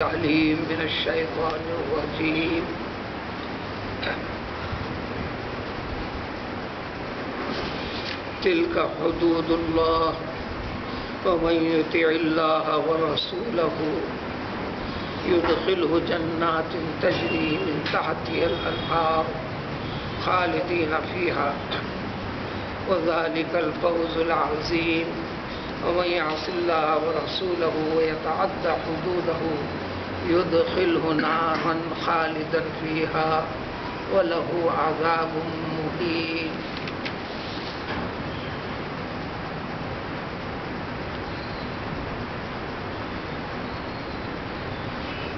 العليم من الشيطان الرجيم. تلك حدود الله ومن يطع الله ورسوله يدخله جنات تجري من تحتها الأنهار خالدين فيها وذلك الفوز العظيم. ومن يعص الله ورسوله ويتعد حدوده يدخله نارا خالدا فيها وله عذاب مهين.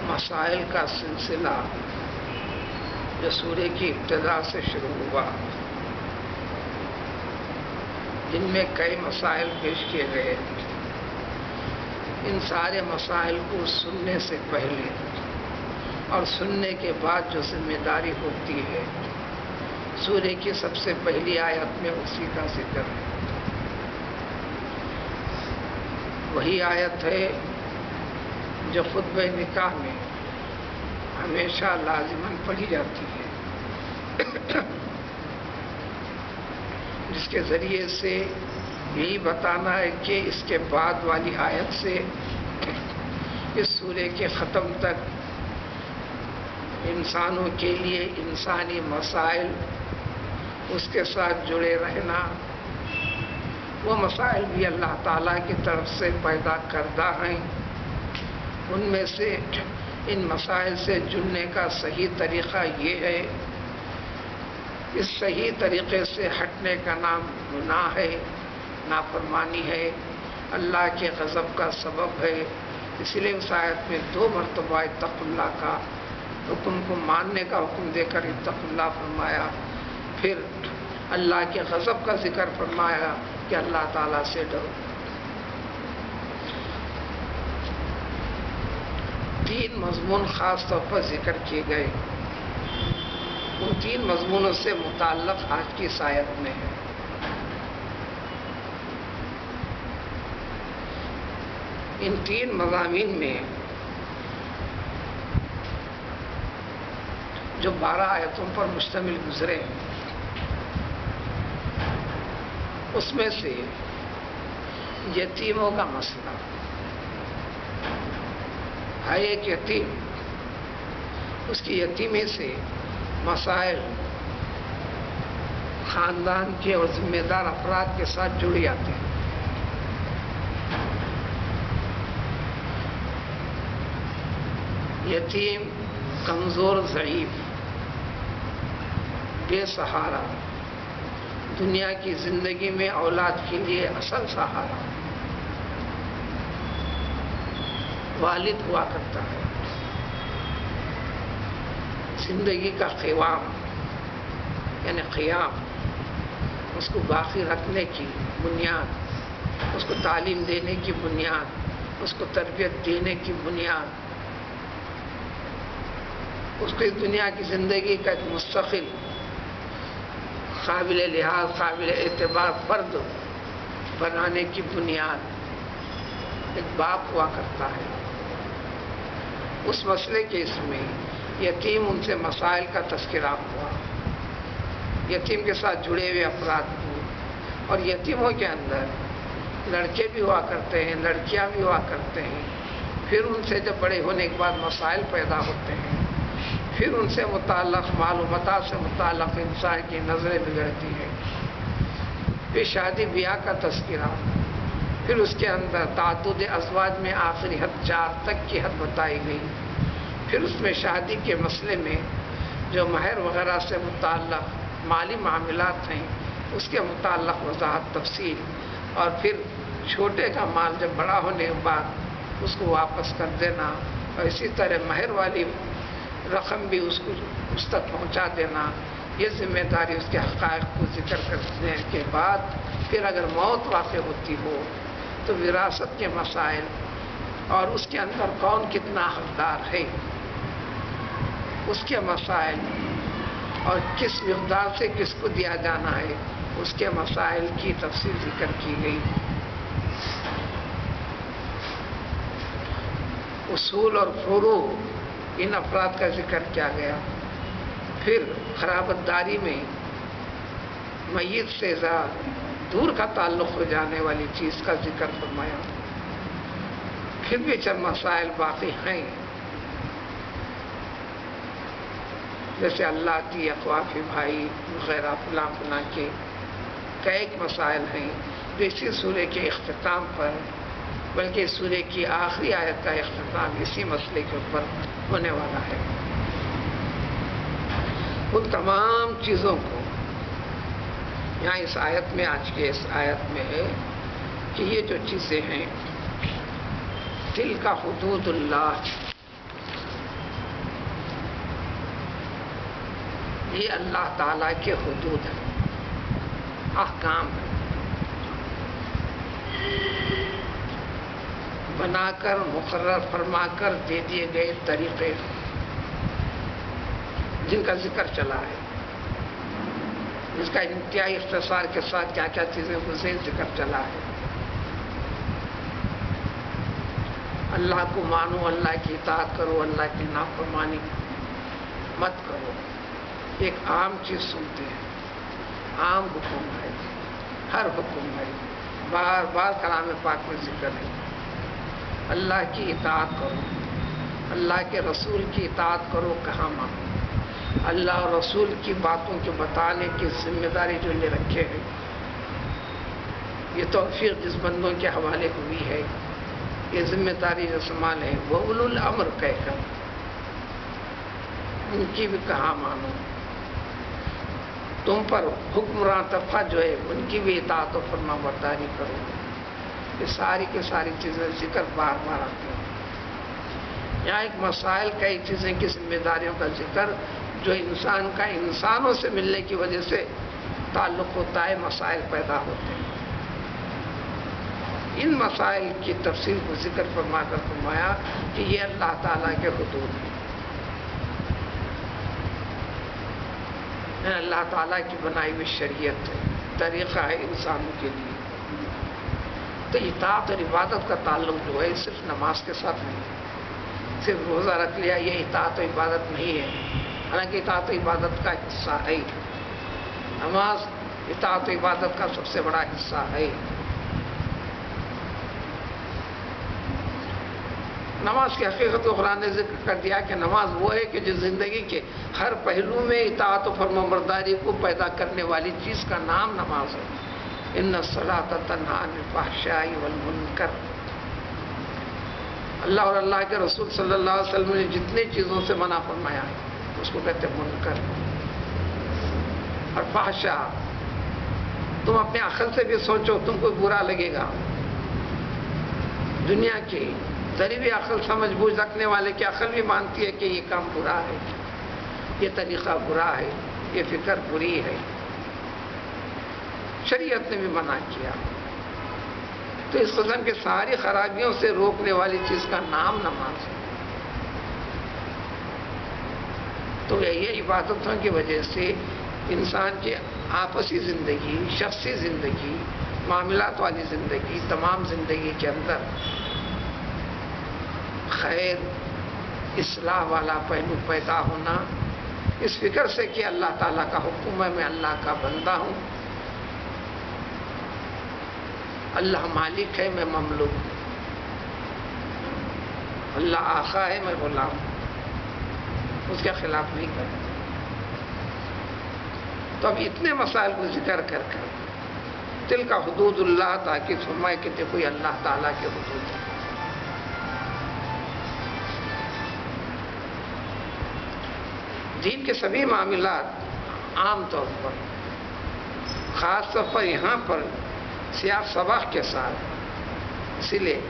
مسائل کا سلسلہ جو سورہ کی ابتدا سے شروع ہوا، جن میں کئی مسائل پیش کیے گئے. ان سارے مسائل کو سننے سے پہلے اور سننے کے بعد جو ذمہ داری ہوتی ہے، سورہ کی سب سے پہلی آیت میں اسی کا ذکر ہے. وہی آیت ہے جو خطبہ نکاح میں ہمیشہ لازماً پڑھی جاتی ہے، جس کے ذریعے سے یہی بتانا ہے کہ اس کے بعد والی آیت سے اس سورہ کے ختم تک انسانوں کے لیے انسانی مسائل اس کے ساتھ جڑے رہنا، وہ مسائل بھی اللہ تعالیٰ کی طرف سے پیدا کردہ ہیں. ان میں سے ان مسائل سے جڑنے کا صحیح طریقہ یہ ہے، اس صحیح طریقے سے ہٹنے کا نام گناہ ہے، نافرمانی ہے، اللہ کے غضب کا سبب ہے. اس لیے اس آیت میں 2 مرتبہ اتقوا اللہ کا حکم کو ماننے کا حکم دے کر اتقوا اللہ فرمایا، پھر اللہ کے غضب کا ذکر فرمایا کہ اللہ تعالیٰ سے ڈرو. 3 مضمون خاص طور پر ذکر کیے گئے. ان 3 مضمونوں سے متعلق آج کی اس آیت میں ہے. ان 3 مضامین میں جو 12 آیتوں پر مشتمل گزرے، اس میں سے یتیموں کا مسئلہ ہے. ایک یتیم، اس کی یتیمی سے مسائل خاندان کے اور ذمہ دار افراد کے ساتھ جڑ جاتے ہیں. یتیم کمزور، ضعیف، بے سہارا، دنیا کی زندگی میں اولاد کے لیے اصل سہارا والد ہوا کرتا ہے. زندگی کا قوام یعنی قیام، اس کو باقی رکھنے کی بنیاد، اس کو تعلیم دینے کی بنیاد، اس کو تربیت دینے کی بنیاد، اس کو اس دنیا کی زندگی کا ایک مستقل، قابل لحاظ، قابل اعتبار فرد بنانے کی بنیاد ایک باپ ہوا کرتا ہے. اس مسئلے کے اس میں یتیم ان سے مسائل کا تذکرہ ہوا، یتیم کے ساتھ جڑے ہوئے افراد کو. اور یتیموں کے اندر لڑکے بھی ہوا کرتے ہیں، لڑکیاں بھی ہوا کرتے ہیں. پھر ان سے جب بڑے ہونے کے بعد مسائل پیدا ہوتے ہیں، پھر ان سے متعلق معلومات سے متعلق انسان کی نظریں بگڑتی ہیں. پھر شادی بیاہ کا تذکرہ، پھر اس کے اندر تعدد ازواج میں آخری حد 4 تک کی حد بتائی گئی. پھر اس میں شادی کے مسئلے میں جو مہر وغیرہ سے متعلق مالی معاملات ہیں، اس کے متعلق وضاحت، تفصیل. اور پھر چھوٹے کا مال جب بڑا ہونے کے بعد اس کو واپس کر دینا، اور اسی طرح مہر والی رقم بھی اس تک پہنچا دینا. یہ ذمہ داری اس کے حقائق کو ذکر کرنے کے بعد پھر اگر موت واقع ہوتی ہو تو وراثت کے مسائل اور اس کے اندر کون کتنا حقدار ہے، اس کے مسائل، اور کس مقدار سے کس کو دیا جانا ہے، اس کے مسائل کی تفصیل ذکر کی گئی. اصول اور فروع ان افراد کا ذکر کیا گیا. پھر قرابت داری میں میت سے دور کا تعلق ہو جانے والی چیز کا ذکر فرمایا. پھر بھی چند مسائل باقی ہیں، جیسے اللہ کی اقوافی بھائی وغیرہ فلاں فلاں کے کئی مسائل ہیں جو اسی سورے کے اختتام پر، بلکہ سورے کی آخری آیت کا اختتام اسی مسئلے کے اوپر ہونے والا ہے. ان تمام چیزوں کو یہاں اس آیت میں، آج کے اس آیت میں ہے کہ یہ جو چیزیں ہیں تلک حدود اللہ، یہ اللہ تعالیٰ کے حدود ہیں، احکام ہیں، بنا کر مقرر فرما کر دے دیے گئے طریقے جن کا ذکر چلا ہے، جس کا انتہائی اختصار کے ساتھ کیا کیا چیزیں اسے ذکر چلا ہے. اللہ کو مانو، اللہ کی اطاعت کرو، اللہ کی نافرمانی مت کرو. ایک عام چیز سنتے ہیں، عام حکم ہے، ہر حکم ہے، بار بار کلام پاک میں ذکر ہے. اللہ کی اطاعت کرو، اللہ کے رسول کی اطاعت کرو. کہاں مانو؟ اللہ اور رسول کی باتوں کے بتانے کی ذمہ داری جو لے رکھے ہیں، یہ توفیق جس بندوں کے حوالے ہوئی ہے، یہ ذمہ داری جو سنبھالے وہ اولو الامر کہہ کر ان کی بھی کہاں مانو. تم پر حکمراں طبقہ جو ہے ان کی بھی اطاعت و فرما برداری کرو. یہ ساری کی ساری چیزیں ذکر بار بار آتی ہیں. یہاں ایک مسائل کئی چیزیں کی ذمہ داریوں کا ذکر جو انسان کا انسانوں سے ملنے کی وجہ سے تعلق ہوتا ہے، مسائل پیدا ہوتے ہیں. ان مسائل کی تفصیل کو ذکر فرما کر فرمایا کہ یہ اللہ تعالیٰ کے حدود ہیں، اللہ تعالیٰ کی بنائی ہوئی شریعت ہے، طریقہ ہے انسانوں کے لیے. تو اطاعت اور عبادت کا تعلق جو ہے صرف نماز کے ساتھ نہیں، صرف روزہ رکھ لیا یہ اطاعت و عبادت نہیں ہے. حالانکہ اطاعت و عبادت کا حصہ ہے، نماز اطاعت و عبادت کا سب سے بڑا حصہ ہے. نماز کی حقیقت کو قرآن نے ذکر کر دیا کہ نماز وہ ہے کہ جو زندگی کے ہر پہلو میں اطاعت و فرمانبرداری کو پیدا کرنے والی چیز کا نام نماز ہے. ان الصلاۃ تنہی عن الفحشاء والمنکر. اللہ اور اللہ کے رسول صلی اللہ علیہ وسلم نے جتنی چیزوں سے منع فرمایا ہے اس کو کہتے ہیں منکر. اور فحشاء، تم اپنے عقل سے بھی سوچو، تم کو برا لگے گا. دنیا کی ذریعہ عقل سمجھ بوجھ رکھنے والے کی عقل بھی مانتی ہے کہ یہ کام برا ہے، یہ طریقہ برا ہے، یہ فکر بری ہے. شریعت نے بھی منع کیا. تو اس قسم کی ساری خرابیوں سے روکنے والی چیز کا نام نماز ہے. تو یہ عبادتوں کی وجہ سے انسان کی آپسی زندگی، شخصی زندگی، معاملات والی زندگی، تمام زندگی کے اندر خیر، اصلاح والا پہلو پیدا ہونا، اس فکر سے کہ اللہ تعالیٰ کا حکم ہے، میں اللہ کا بندہ ہوں، اللہ مالک ہے، میں مملوک ہوں، اللہ آقا ہے، میں غلام ہوں، اس کے خلاف نہیں کرنا. تو اب اتنے مسائل کو ذکر کر کر تلک حدود اللہ تاکید فرمائے کہ دیکھو یہ اللہ تعالیٰ کے حدود ہیں. دین کے سبھی معاملات عام طور پر، خاص طور پر یہاں پر سیاق سباق کے ساتھ، اسی لیے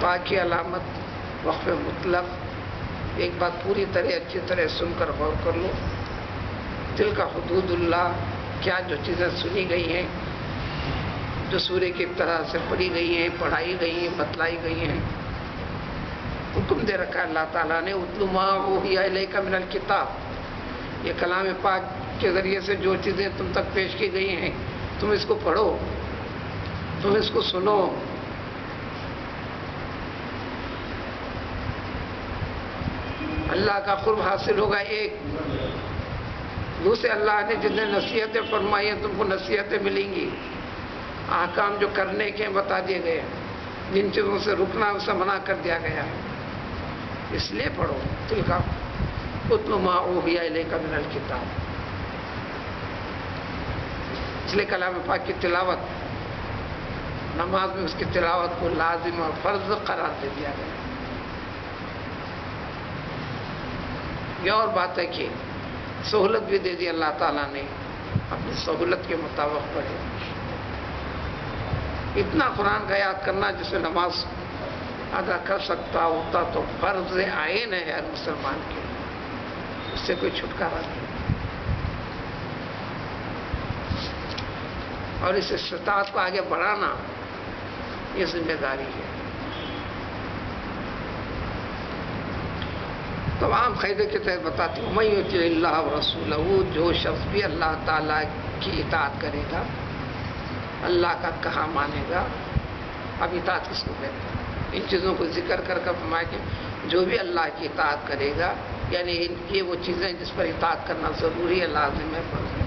پاکی علامت وقف مطلق، ایک بات پوری طرح اچھی طرح سن کر غور کر لو. تلک حدود اللہ، کیا جو چیزیں سنی گئی ہیں، جو سورہ کی ابتدا سے پڑھی گئی ہیں، پڑھائی گئی ہیں، بتلائی گئی ہیں، حکم دے رکھا ہے اللہ تعالیٰ نے اتلو ما اوحی الیک من الکتاب. یہ کلام پاک کے ذریعے سے جو چیزیں تم تک پیش کی گئی ہیں تم اس کو پڑھو، تم اس کو سنو. اللہ کا قرب حاصل ہوگا ایک، دوسرے اللہ نے جتنے نصیحتیں فرمائی ہیں تم کو نصیحتیں ملیں گی، احکام جو کرنے کے بتا دیے گئے، جن چیزوں سے رکنا اسے منع کر دیا گیا ہے، اس لیے پڑھو تلکا اتل ما اوحی الیک من الکتاب، اس لیے کلام پاک کی تلاوت، نماز میں اس کی تلاوت کو لازم اور فرض قرار دے دیا گیا۔ یہ اور بات ہے کہ سہولت بھی دے دی اللہ تعالیٰ نے، اپنی سہولت کے مطابق پڑھے۔ اتنا قرآن کا یاد کرنا جس میں نماز ادا کر سکتا ہوتا تو فرض عین ہے ہر مسلمان کے، اس سے کوئی چھٹکارا نہیں، اور اس استطاعت کو آگے بڑھانا یہ ذمہ داری ہے۔ تمام قاعدے کے تحت بتاتی ہوں، من یطع اللہ ورسولہ، جو شخص بھی اللہ تعالیٰ کی اطاعت کرے گا، اللہ کا کہا مانے گا۔ اب اطاعت کس کو کہتے ہیں؟ ان چیزوں کو ذکر کر کر فرمایا کہ جو بھی اللہ کی اطاعت کرے گا، یعنی یہ وہ چیزیں جس پر اطاعت کرنا ضروری ہے، لازم ہے، فرض ہے۔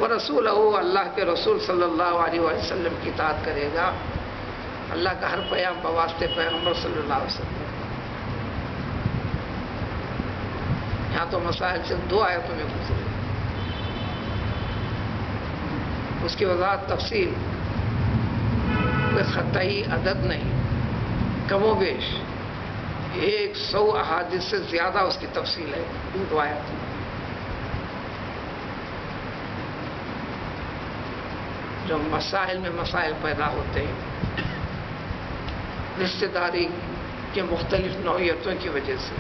ورسولہ، اللہ کے رسول صلی اللہ علیہ وسلم کی اطاعت کرے گا، اللہ کا ہر پیام بواسطے پیغمبر صلی اللہ علیہ وسلم۔ یہاں تو مسائل صرف 2 آیتوں میں گزرے، اس کی وضاحت تفصیل کوئی خطائی عدد نہیں، کم و بیش 100 احادیث سے زیادہ اس کی تفصیل ہے ان 2 آیتوں میں۔ جو مسائل میں مسائل پیدا ہوتے ہیں رشتہ داری کے مختلف نوعیتوں کی وجہ سے،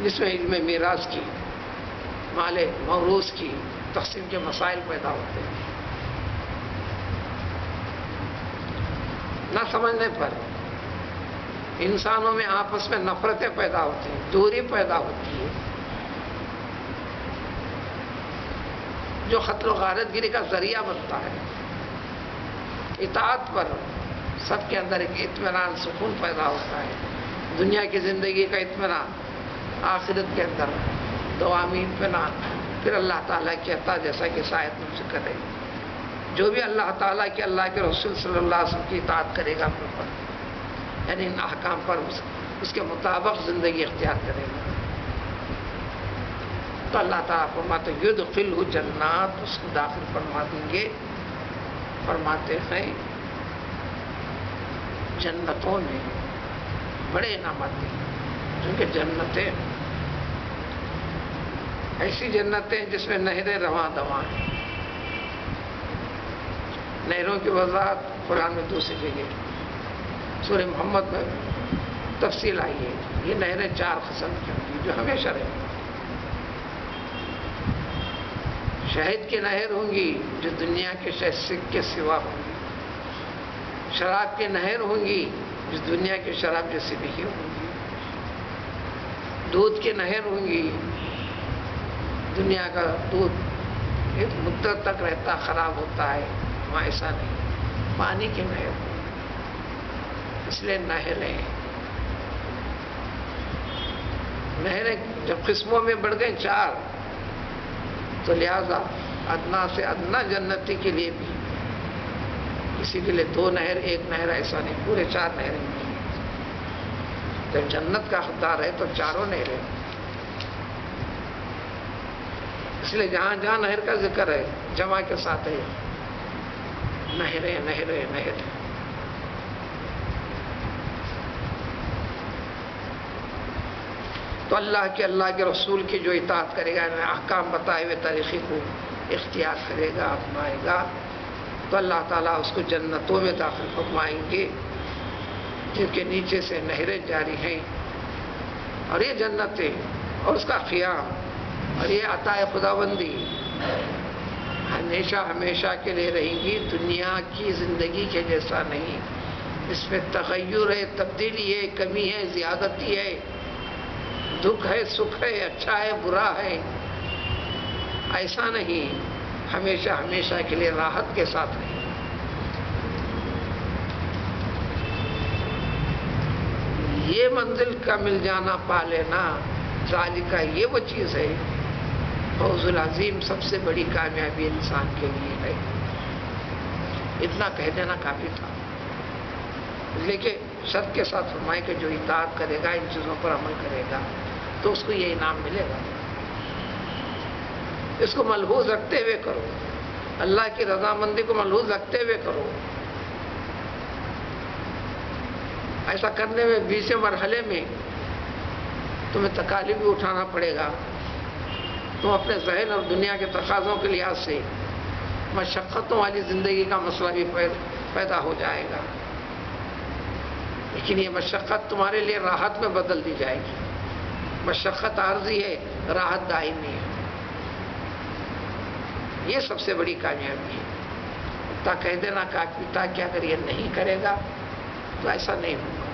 جس میں علم میراث کی، مال موروث کی تقسیم کے مسائل پیدا ہوتے ہیں، نہ سمجھنے پر انسانوں میں آپس میں نفرتیں پیدا ہوتی ہیں، دوری پیدا ہوتی ہے، جو قتل و غارت گیری کا ذریعہ بنتا ہے۔ اطاعت پر سب کے اندر ایک اطمینان، سکون پیدا ہوتا ہے، دنیا کی زندگی کا اطمینان، آخرت کے اندر دوامی اطمینان، پھر اللہ تعالیٰ کی عطا، جیسا کہ شاید میں ذکر ہے، جو بھی اللہ تعالیٰ کے، اللہ کے رسول صلی اللہ علیہ وسلم کی اطاعت کرے گا اپنے پر، یعنی ان احکام پر اس کے مطابق زندگی اختیار کرے گا، تو اللہ تعالیٰ فرماتے یدخلہ جنات، اس کو داخل فرما دیں گے، فرماتے ہیں جنتوں میں، بڑے انعامات ہیں، کیونکہ جنتیں ایسی جنتیں جس میں نہریں رواں دواں ہیں۔ نہروں کی وضاحت قرآن میں دوسری جگہ سورہ محمد میں تفصیل آئی ہے۔ یہ نہریں 4 قسم کی ہوں گی جو ہمیشہ رہیں گی۔ شہد کی نہر ہوں گی جو دنیا کے شہد کے سوا ہوں گی، شراب کی نہر ہوں گی جو دنیا کی شراب جیسی نہیں ہوں گی، دودھ کی نہر ہوں گی، دنیا کا دودھ ایک مدت تک رہتا، خراب ہوتا ہے، وہاں ایسا نہیں، پانی کی نہر ہوں گی۔ اس لیے نہریں جب قسموں میں بڑھ گئیں 4، تو لہذا ادنا سے ادنا جنتی کے لیے بھی کسی کے لیے 2 نہر 1 نہر ایسا نہیں، پورے 4 نہریں ملیں گی۔ جب جنت کا حقدار ہے تو 4 نہریں، اس لیے جہاں جہاں نہر کا ذکر ہے جمع کے ساتھ ہے، نہریں نہریں نہریں۔ تو اللہ کے رسول کی جو اطاعت کرے گا، احکام بتائے ہوئے طریقے کو اختیار کرے گا، اپنائے گا، تو اللہ تعالیٰ اس کو جنتوں میں داخل فرمائیں گے جن کے نیچے سے نہریں جاری ہیں۔ اور یہ جنتیں اور اس کا قیام اور یہ عطا خداوندی ہمیشہ ہمیشہ کے لیے رہیں گی، دنیا کی زندگی کے جیسا نہیں۔ اس میں تغیر ہے، تبدیلی ہے، کمی ہے، زیادتی ہے، دکھ ہے، سکھ ہے، اچھا ہے، برا ہے، ایسا نہیں، ہمیشہ ہمیشہ کے لیے راحت کے ساتھ نہیں۔ یہ منزل کا مل جانا پا لینا، ذالکہ یہ وہ چیز ہے، فوز العظیم سب سے بڑی کامیابی انسان کے لیے ہے۔ اتنا کہہ دینا کافی تھا، لیکن شرط کے ساتھ فرمائے کہ جو اطاعت کرے گا، ان چیزوں پر عمل کرے گا تو اس کو یہ انعام ملے گا۔ اس کو ملحوظ رکھتے ہوئے کرو، اللہ کی رضامندی کو ملحوظ رکھتے ہوئے کرو۔ ایسا کرنے میں 20 مرحلے میں تمہیں تکالیف بھی اٹھانا پڑے گا، تم اپنے ذہن اور دنیا کے تقاضوں کے لحاظ سے مشقتوں والی زندگی کا مسئلہ بھی پیدا ہو جائے گا، لیکن یہ مشقت تمہارے لیے راحت میں بدل دی جائے گی۔ مشقت عارضی ہے، راحت دائمی ہے۔ یہ سب سے بڑی کامیابی ہے۔ تا کہہ دینا کافی تھا کہ اگر یہ نہیں کرے گا تو ایسا نہیں ہوگا،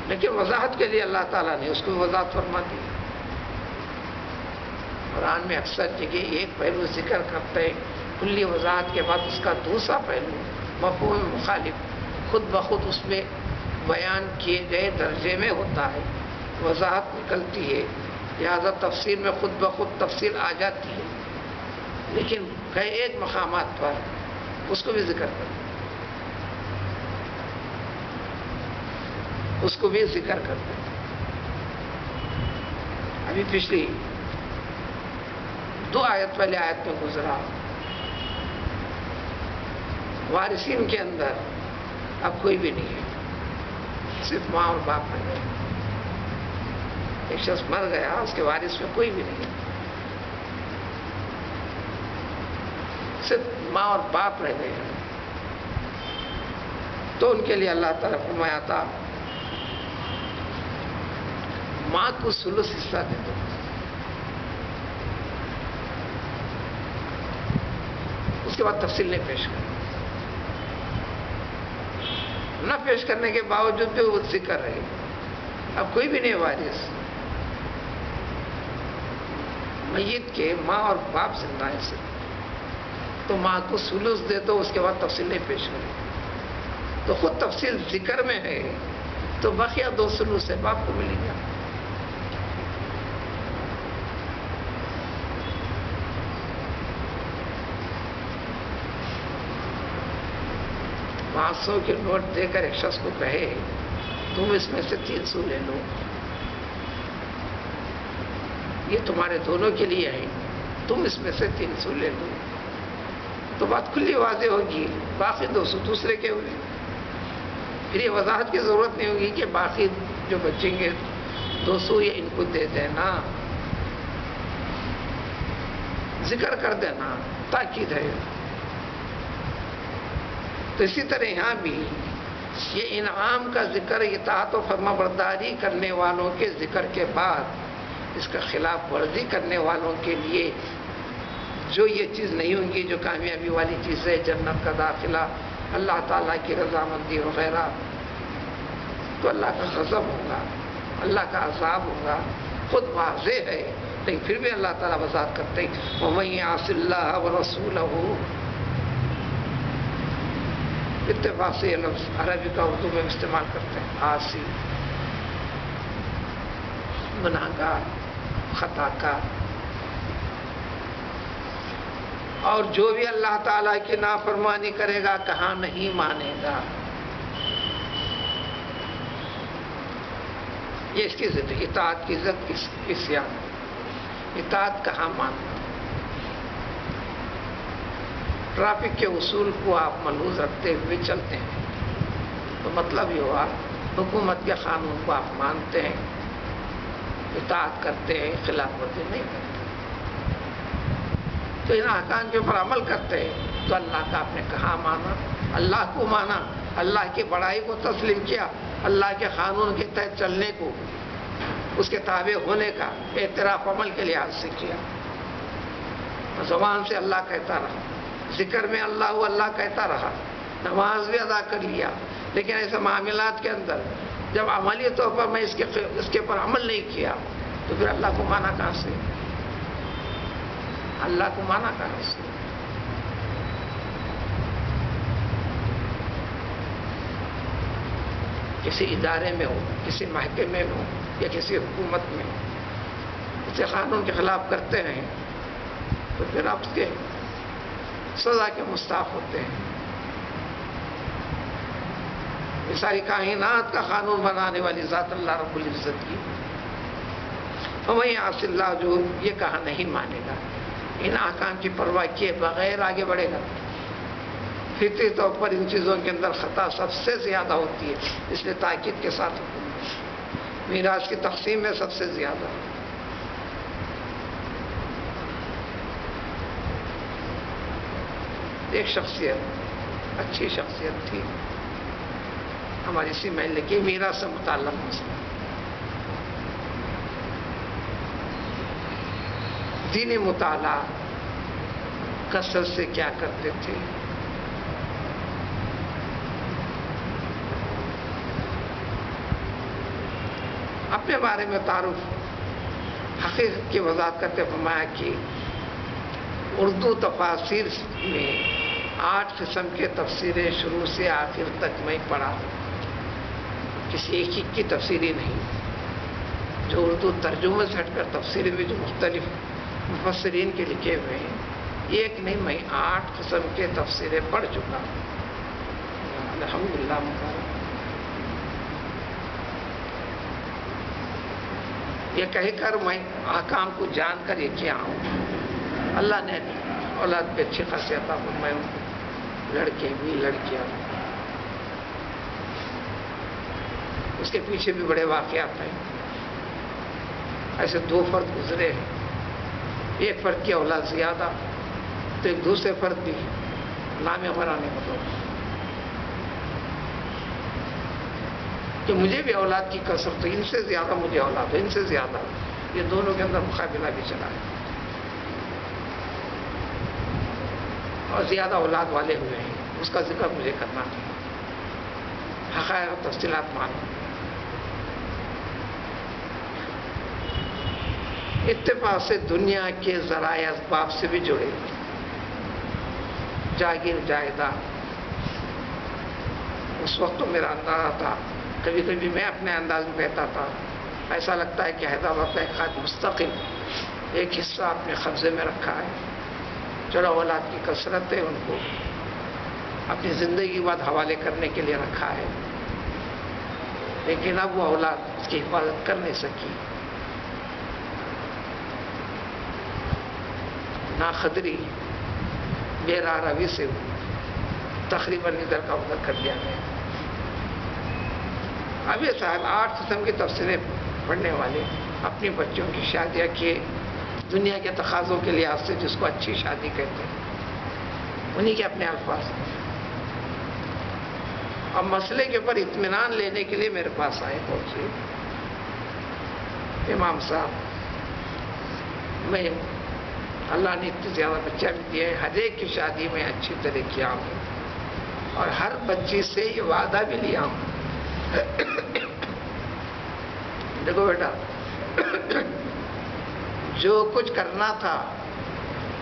لیکن وضاحت کے لیے اللہ تعالیٰ نے اس کو وضاحت فرما دی۔ قرآن میں اکثر جگہ ایک پہلو ذکر کرتے ہیں، کلی وضاحت کے بعد اس کا دوسرا پہلو مفہوم مخالف خود بخود اس میں بیان کیے گئے درجے میں ہوتا ہے، وضاحت نکلتی ہے، لہذا تفسیر میں خود بخود تفصیل آ جاتی ہے، لیکن کئی ایک مقامات پر اس کو بھی ذکر کرتے، اس کو بھی ذکر کرتے۔ ابھی پچھلی 2 آیت پہلے آیت میں گزرا، وارثین کے اندر اب کوئی بھی نہیں ہے، صرف ماں اور باپ رہ گئے۔ ایک شخص مر گیا، اس کے وارث میں کوئی بھی نہیں ہے، صرف ماں اور باپ رہ گئے۔ تو ان کے لیے اللہ تعالیٰ فرمایا تھا ماں کو ثلث حصہ دے دو۔ اس کے بعد تفصیل نہیں پیش کر، نہ پیش کرنے کے باوجود بھی وہ ذکر رہے، اب کوئی بھی نہیں وارث، میت کے ماں اور باپ زندہ ہے صرف، تو ماں کو ثلث دے دو، اس کے بعد تفصیل نہیں پیش کرے۔ تو خود تفصیل ذکر میں ہے تو بقیہ 2 ثلث ہے، باپ کو ملے گا۔ $500 کے نوٹ دے کر ایک شخص کو کہے تم اس میں سے 300 لے لو، یہ تمہارے دونوں کے لیے ہے، تم اس میں سے 300 لے لو، تو بات کھلی واضح ہوگی، باقی 200 دوسرے کے ہوئے۔ پھر یہ وضاحت کی ضرورت نہیں ہوگی کہ باقی جو بچیں گے 200 یہ ان کو دے دینا، ذکر کر دینا، تاکید ہے۔ تو اسی طرح یہاں بھی یہ انعام کا ذکر اطاعت و فرما برداری کرنے والوں کے ذکر کے بعد اس کا خلاف ورزی کرنے والوں کے لیے جو یہ چیز نہیں ہوں گی، جو کامیابی والی چیز ہے، جنت کا داخلہ، اللہ تعالیٰ کی رضامندی وغیرہ، تو اللہ کا غضب ہوگا، اللہ کا عذاب ہوگا، خود واضح ہے، لیکن پھر بھی اللہ تعالیٰ وضاحت کرتے ہیں وَمَن يَعْصِ اللَّهَ وَرَسُولَهُ۔ اتفاق سے یہ لفظ عربی کا اردو میں استعمال کرتے ہیں، عاصی، گناہگار، خطا کار، اور جو بھی اللہ تعالیٰ کی نافرمانی کرے گا کہاں نہیں مانے گا، یہ اس کی ضد، اطاعت کی ضد عصیان، اطاعت کہاں ماننا۔ ٹریفک کے اصول کو آپ ملحوظ رکھتے ہوئے چلتے ہیں تو مطلب یہ ہوا حکومت کے قانون کو آپ مانتے ہیں، اطاعت کرتے ہیں، خلاف ورزی نہیں کرتے، تو ان احکام کے اوپر عمل کرتے ہیں تو اللہ کا آپ نے کہاں مانا، اللہ کو مانا، اللہ کی بڑائی کو تسلیم کیا، اللہ کے قانون کے تحت چلنے کو، اس کے تابع ہونے کا اعتراف عمل کے لحاظ سے کیا، زبان سے اللہ کہتا رہا، ذکر میں اللہ کہتا رہا، نماز بھی ادا کر لیا، لیکن ایسے معاملات کے اندر جب عملی طور پر میں اس کے اوپر عمل نہیں کیا تو پھر اللہ کو مانا کہاں سے، اللہ کو مانا کہاں سے۔ کسی ادارے میں ہو، کسی محکمے میں ہو یا کسی حکومت میں ہو، اسے قانون کے خلاف کرتے ہیں تو پھر آپ اس کے سزا کے مستحق ہوتے ہیں۔ یہ ساری کائنات کا قانون بنانے والی ذات اللہ رب العزت کی، وَمَن يَعْصِ اللَّهَ، جو یہ کہا نہیں مانے گا، ان احکام کی پرواہ کیے بغیر آگے بڑھے گا، فطری طور پر ان چیزوں کے اندر خطا سب سے زیادہ ہوتی ہے، اس لیے تاکید کے ساتھ میراث کی تقسیم میں سب سے زیادہ۔ ایک شخصیت، اچھی شخصیت تھی ہماری اسی محلے کی، میراث سے متعلق مسئلہ، دینی مطالعہ کثرت سے کیا کرتے تھے، اپنے بارے میں تعارف حقیقت کی وضاحت کرتے فرمایا کہ اردو تفاسیر میں 8 قسم کے تفسیریں شروع سے آخر تک میں پڑھا، کسی ایک کی تفسیری نہیں، جو اردو ترجمے سے ہٹ کر تفسیریں بھی جو مختلف مفسرین کے لکھے ہوئے ہیں، ایک نہیں میں 8 قسم کے تفسیریں پڑھ چکا ہوں، الحمدللہ مبارک۔ یہ کہہ کر میں احکام کو جان کر یہ کیا ہوں، اللہ نے اولاد پہ اچھی خاصی عطا فرمائے، لڑکے بھی لڑکیاں بھی، اس کے پیچھے بھی بڑے واقعات ہیں، ایسے 2 فرد گزرے ہیں، ایک فرد کی اولاد زیادہ تو ایک دوسرے فرد بھی نام غرانے مطلب کہ مجھے بھی اولاد کی کثرت، ان سے زیادہ مجھے اولاد، ان سے زیادہ، یہ دونوں کے اندر مقابلہ بھی چلا ہے، اور زیادہ اولاد والے ہوئے ہیں، اس کا ذکر مجھے کرنا ہے، حقائق و تفصیلات معلوم۔ اتفاق سے دنیا کے ذرائع اسباب سے بھی جڑے ہوئے، جاگیر جائیداد، اس وقت تو میرا اندازہ تھا، کبھی کبھی میں اپنے انداز میں کہتا تھا، ایسا لگتا ہے کہ حیدرآباد کا ایک خاص مستقل ایک حصہ اپنے قبضے میں رکھا ہے، چلو اولاد کی کثرت ہے، ان کو اپنی زندگی بعد حوالے کرنے کے لیے رکھا ہے، لیکن اب وہ اولاد اس کی حفاظت کر نہیں سکی، ناقدری بے راہ روی سے تقریباً ادھر کا ادھر کر دیا گیا۔ اب یہ صاحب 8 قسم کی تفسیریں پڑھنے والے اپنی بچوں کی شادیاں کیے دنیا کے تقاضوں کے لحاظ سے، جس کو اچھی شادی کہتے ہیں، انہی کے اپنے الفاظ۔ اب مسئلے کے اوپر اطمینان لینے کے لیے میرے پاس آئے بہت سے امام صاحب، میں اللہ نے اتنی زیادہ بچہ بھی دیا ہے، ہر ایک کی شادی میں اچھی طرح کیا ہوں، اور ہر بچی سے یہ وعدہ بھی لیا ہوں، دیکھو بیٹا، جو کچھ کرنا تھا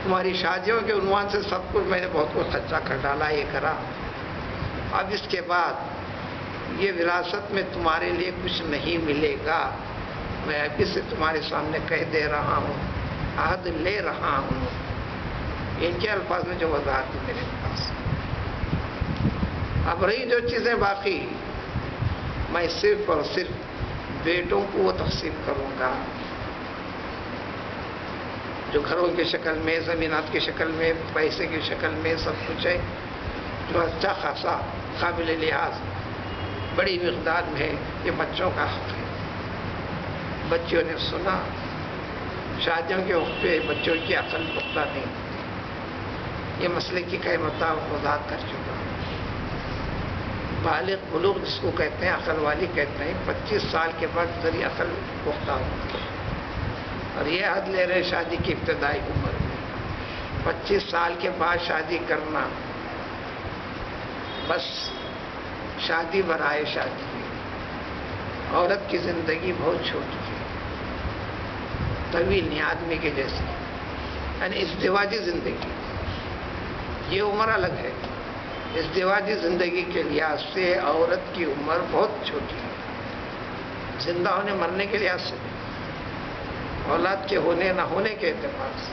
تمہاری شادیوں کے عنوان سے سب کچھ میں نے بہت کچھ خرچہ کر ڈالا، یہ کرا، اب اس کے بعد یہ وراثت میں تمہارے لیے کچھ نہیں ملے گا، میں ابھی سے تمہارے سامنے کہہ دے رہا ہوں، عہد لے رہا ہوں، ان کے الفاظ میں جو وضاحت ہے میرے پاس۔ اب رہی جو چیزیں باقی، میں صرف اور صرف بیٹوں کو وہ تقسیم کروں گا جو گھروں کی شکل میں، زمینات کی شکل میں، پیسے کی شکل میں سب کچھ ہے، جو اچھا خاصا قابل لحاظ بڑی مقدار میں ہے، یہ بچوں کا حق ہے۔ بچوں نے سنا، شادیوں کے وقت پہ بچوں کی عقل پختہ نہیں، یہ مسئلے کی کئی مرتبہ وضاحت کر چکا۔ بالغ بلوغ جس کو کہتے ہیں، عقل والی کہتے ہیں، 25 سال کے بعد ذریعہ عقل پختہ ہوتی ہے، اور یہ حد لے رہے شادی کی ابتدائی عمر میں، 25 سال کے بعد شادی کرنا بس شادی برائے شادی ہے۔ عورت کی زندگی بہت چھوٹی ہے، طویل نہیں، آدمی کے جیسے، یعنی ازدواجی زندگی، یہ عمر الگ ہے، ازدواجی زندگی کے لحاظ سے عورت کی عمر بہت چھوٹی ہے، زندہ ہونے مرنے کے لحاظ سے، اولاد کے ہونے نہ ہونے کے اعتبار سے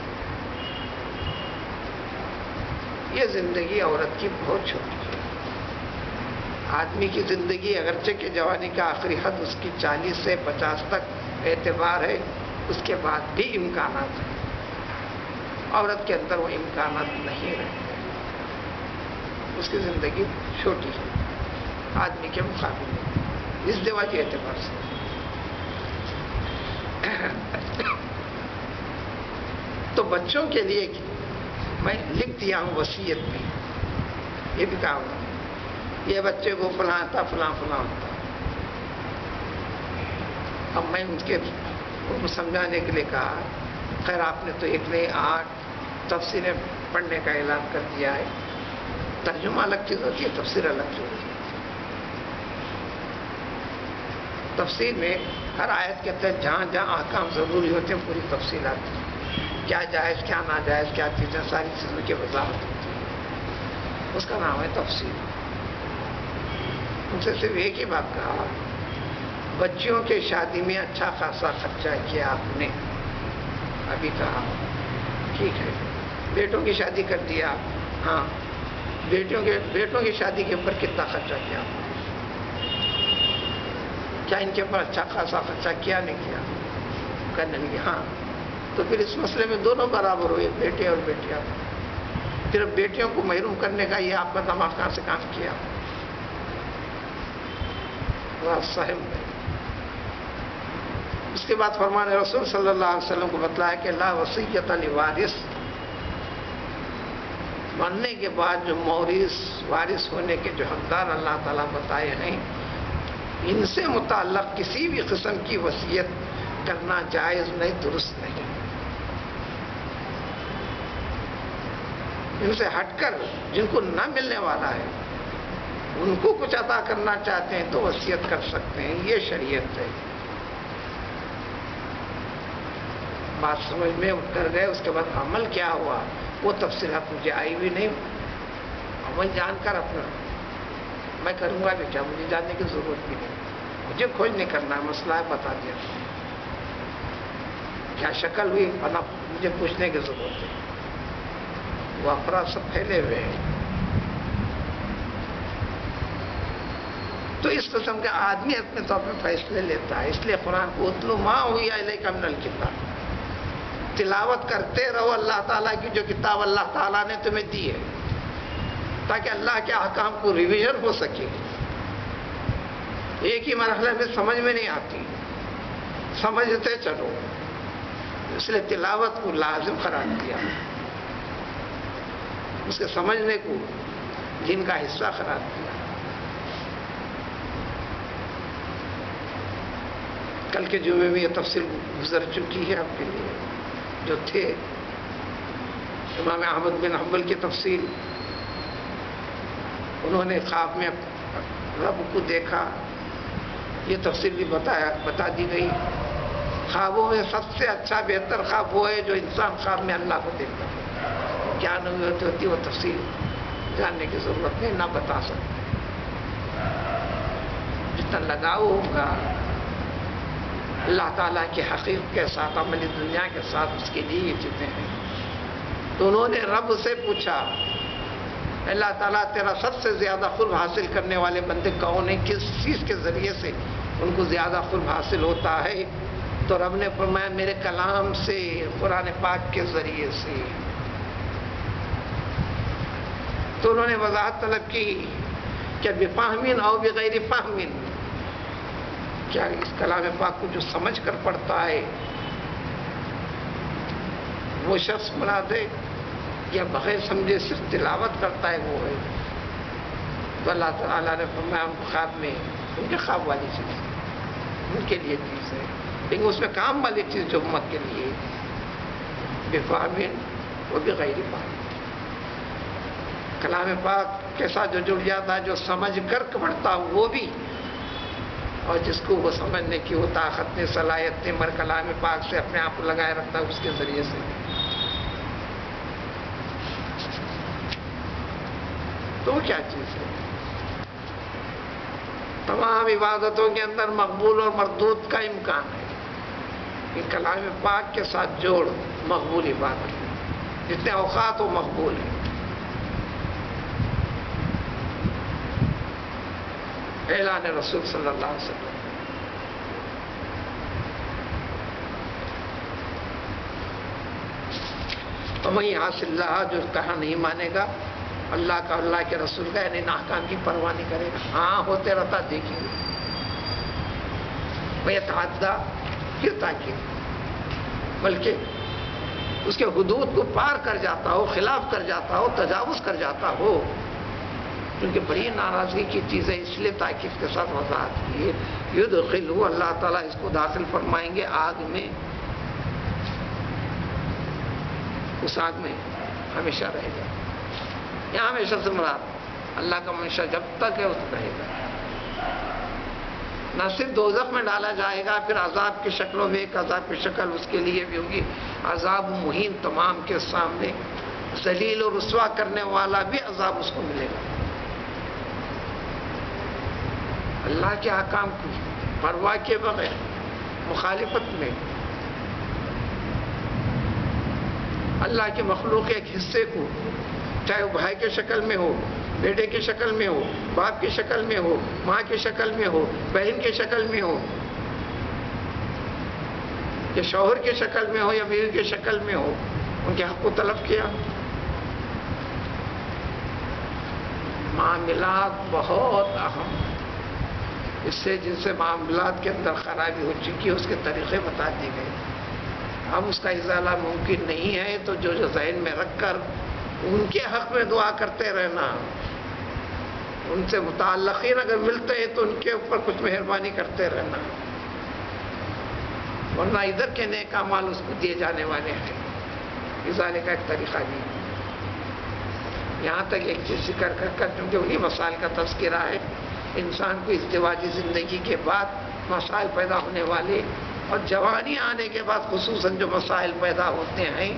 یہ زندگی عورت کی بہت چھوٹی ہے۔ آدمی کی زندگی اگرچہ کہ جوانی کا آخری حد اس کی 40 سے 50 تک اعتبار ہے، اس کے بعد بھی امکانات ہیں، عورت کے اندر وہ امکانات نہیں رہتے، اس کی زندگی چھوٹی ہے آدمی کے مقابلے میں ازدواجی اعتبار سے۔ تو بچوں کے لیے میں لکھ دیا ہوں وصیت میں، یہ بھی کہا ہوں یہ بچے کو فلاں تھا فلاں فلاں تھا۔ اب میں ان کے کو سمجھانے کے لیے کہا، خیر آپ نے تو 1 نہیں 8 تفسیریں پڑھنے کا اعلان کر دیا ہے، ترجمہ الگ چیز ہوتی ہے، تفسیر الگ چیز ہوتی ہے۔ تفسیر میں ہر آیت کے تحت جہاں جہاں احکام ضروری ہوتے ہیں پوری تفصیلات، کیا جائز کیا ناجائز کیا چیزیں، ساری چیزوں کی وضاحت ہوتی ہے، اس کا نام ہے تفسیر۔ ان سے صرف ایک ہی بات کہا، بچیوں کے شادی میں اچھا خاصا خرچہ کیا آپ نے، ابھی کہا ٹھیک ہے، بیٹوں کی شادی کر دیا، ہاں بیٹوں کی شادی کے اوپر کتنا خرچہ کیا، کیا ان کے اوپر اچھا خاصا خرچہ کیا نہیں کیا، کرنے لگے ہاں، تو پھر اس مسئلے میں دونوں برابر ہوئے، بیٹے اور بیٹیاں، پھر بیٹیوں کو محروم کرنے کا یہ آپ کا دماغ کہاں سے کام کیا، صاحب نے اس کے بعد فرمان رسول صلی اللہ علیہ وسلم کو بتلایا کہ لا وصیت لوارث، مرنے کے بعد جو مورث وارث ہونے کے جو حقدار اللہ تعالیٰ بتائے ہیں، ان سے متعلق کسی بھی قسم کی وصیت کرنا جائز نہیں، درست نہیں۔ ان سے ہٹ کر جن کو نہ ملنے والا ہے ان کو کچھ عطا کرنا چاہتے ہیں تو وصیت کر سکتے ہیں، یہ شریعت ہے۔ بات سمجھ میں کر گئے، اس کے بعد عمل کیا ہوا وہ تفصیلات مجھے آئی بھی نہیں، عمل جان کر اپنا میں کروں گا بھی کیا، مجھے جاننے کی ضرورت بھی نہیں، مجھے کھوج نہیں کرنا، مسئلہ ہے بتا دیا، کیا شکل ہوئی مجھے پوچھنے کی ضرورت ہے، وہ افراد سب پھیلے ہوئے ہیں۔ تو اس قسم کا آدمی اپنے طور پہ فیصلے لیتا ہے، اس لیے قرآن کو اتلو ما اوحی الیک من الکتاب، تلاوت کرتے رہو اللہ تعالیٰ کی جو کتاب اللہ تعالیٰ نے تمہیں دی ہے، تاکہ اللہ کے احکام کو ریویژن ہو سکے۔ ایک ہی مرحلے میں سمجھ میں نہیں آتی، سمجھتے چلو، اس لیے تلاوت کو لازم قرار دیا، اس کے سمجھنے کو دین کا حصہ قرار دیا۔ کل کے جمعے میں یہ تفصیل گزر چکی ہے آپ کے لیے، جو تھے امام احمد بن حنبل کی تفصیل، انہوں نے خواب میں رب کو دیکھا، یہ تفصیل بھی بتا دی گئی۔ خوابوں میں سب سے اچھا بہتر خواب وہ ہے جو انسان خواب میں اللہ کو دیکھتا ہے، کیا نوعیت ہوتی وہ تفصیل جاننے کی ضرورت نہیں، نہ بتا سکتے، جتنا لگاؤ ہوگا اللہ تعالیٰ کے حقیقت کے ساتھ، عملی دنیا کے ساتھ، اس کے لیے یہ چیزیں ہیں۔ تو انہوں نے رب سے پوچھا، اللہ تعالیٰ تیرا سب سے زیادہ قرب حاصل کرنے والے بندے کون ہیں، کس چیز کے ذریعے سے ان کو زیادہ قرب حاصل ہوتا ہے؟ تو رب نے فرمایا میرے کلام سے، قرآن پاک کے ذریعے سے۔ تو انہوں نے وضاحت طلب کی کہ بفہمین او بغیر فہمین، کیا اس کلام پاک کو جو سمجھ کر پڑھتا ہے وہ شخص مراد ہے، یا بغیر سمجھے صرف تلاوت کرتا ہے وہ ہے؟ تو اللہ تعالیٰ نے فرمایا ان کو خواب میں، ان کے خواب والی چیز ان کے لیے چیز ہے، لیکن اس میں کام والی چیز جو امت کے لیے بفہمین و بغیر فہم، کلام پاک کے ساتھ جو جڑ جاتا ہے، جو سمجھ کر پڑھتا وہ بھی، اور جس کو وہ سمجھنے کی وہ طاقت نے، صلاحیت نے، مر کلام پاک سے اپنے آپ کو لگائے رکھتا ہے اس کے ذریعے سے۔ تو وہ کیا چیز ہے؟ تمام عبادتوں کے اندر مقبول اور مردود کا امکان ہے. یہ کلام پاک کے ساتھ جوڑ مقبول عبادت ہے. جتنے اوقات وہ مقبول ہیں. اعلان رسول صلی اللہ علیہ وسلم. تو وہیں حاصل اللہ جو کہا نہیں مانے گا اللہ کا اللہ کے رسول کا یعنی احکام کی پرواہ نہیں کرے گا. ہاں ہوتے رہتا دیکھیں گے. وہ تعدیٰ پھر تاکید بلکہ اس کے حدود کو پار کر جاتا ہو, خلاف کر جاتا ہو, تجاوز کر جاتا ہو, کیونکہ بڑی ناراضگی کی چیزیں اس لیے تاکید کے ساتھ وضاحت کی ہے. یدخلہ اللہ تعالیٰ اس کو داخل فرمائیں گے آگ میں, اس آگ میں ہمیشہ رہے گا. یہاں ہمیشہ سے مراد اللہ کا ہمیشہ جب تک ہے اس رہے گا. نہ صرف دوزخ میں ڈالا جائے گا, پھر عذاب کی شکلوں میں ایک عذاب کی شکل اس کے لیے بھی ہوگی, عذاب مہین تمام کے سامنے, ذلیل و رسوا کرنے والا بھی عذاب اس کو ملے گا. اللہ کے احکام کی پرواہ کے بغیر مخالفت میں اللہ کے مخلوق کے ایک حصے کو, چاہے وہ بھائی کی شکل میں ہو, بیٹے کی شکل میں ہو, باپ کی شکل میں ہو, ماں کی شکل میں ہو, بہن کی شکل میں ہو, یا شوہر کی شکل میں ہو یا بیوی کی شکل میں ہو, ان کے حق کو طلب کیا. معاملات بہت اہم, اس سے جن سے معاملات کے اندر خرابی ہو چکی ہے اس کے طریقے بتا دیے گئے. اب اس کا ازالہ ممکن نہیں ہے, تو جو ذہن میں رکھ کر ان کے حق میں دعا کرتے رہنا, ان سے متعلقین اگر ملتے ہیں تو ان کے اوپر کچھ مہربانی کرتے رہنا, ورنہ ادھر کے نیک اعمال اس کو دیے جانے والے ہیں. ازالے کا ایک طریقہ نہیں. یہاں تک ایک چیز ذکر کر چونکہ انہی مسائل کا تذکرہ ہے, انسان کو ازدواجی زندگی کے بعد مسائل پیدا ہونے والے اور جوانی آنے کے بعد خصوصاً جو مسائل پیدا ہوتے ہیں,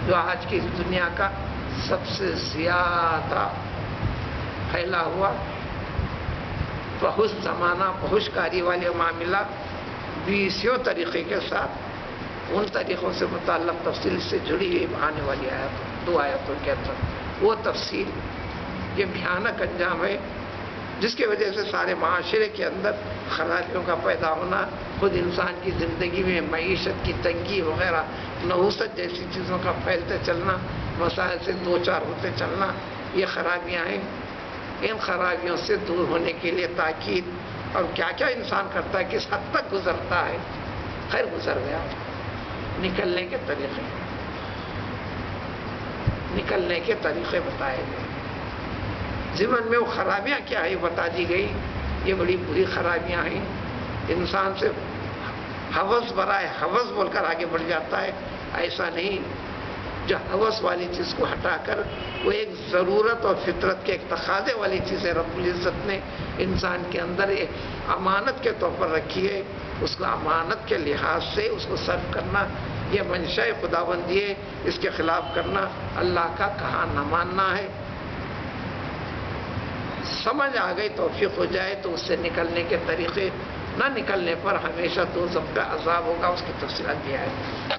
جو آج کی دنیا کا سب سے زیادہ پھیلا ہوا فحش زمانہ, فحش کاری والے معاملات 20 طریقے کے ساتھ ان طریقوں سے متعلق تفصیل سے جڑی ہوئی آنے والی آیت 2 آیتوں کے اندر وہ تفصیل یہ بھیانک انجام ہے جس کی وجہ سے سارے معاشرے کے اندر خرابیوں کا پیدا ہونا, خود انسان کی زندگی میں معیشت کی تنگی وغیرہ, نحوست جیسی چیزوں کا پھیلتے چلنا, مسائل سے دو چار ہوتے چلنا, یہ خرابیاں ہیں. ان خرابیوں سے دور ہونے کے لیے تاکید اور کیا کیا انسان کرتا ہے, کس حد تک گزرتا ہے. خیر گزر گیا, نکلنے کے طریقے, نکلنے کے طریقے بتائے گئے. ضمن میں وہ خرابیاں کیا ہے بتا دی گئی. یہ بڑی بری خرابیاں ہیں. انسان سے ہوس برائے ہوس بول کر آگے بڑھ جاتا ہے. ایسا نہیں, جو ہوس والی چیز کو ہٹا کر وہ ایک ضرورت اور فطرت کے ایک تقاضے والی چیزیں رب العزت نے انسان کے اندر ایک امانت کے طور پر رکھی ہے, اس کو امانت کے لحاظ سے اس کو صرف کرنا یہ منشاء خداوندی ہے. اس کے خلاف کرنا اللہ کا کہا نہ ماننا ہے. سمجھ آ گئی, توفیق ہو جائے تو اس سے نکلنے کے طریقے, نہ نکلنے پر ہمیشہ دوزخ کا عذاب ہوگا, اس کی تفصیلات بھی آئے.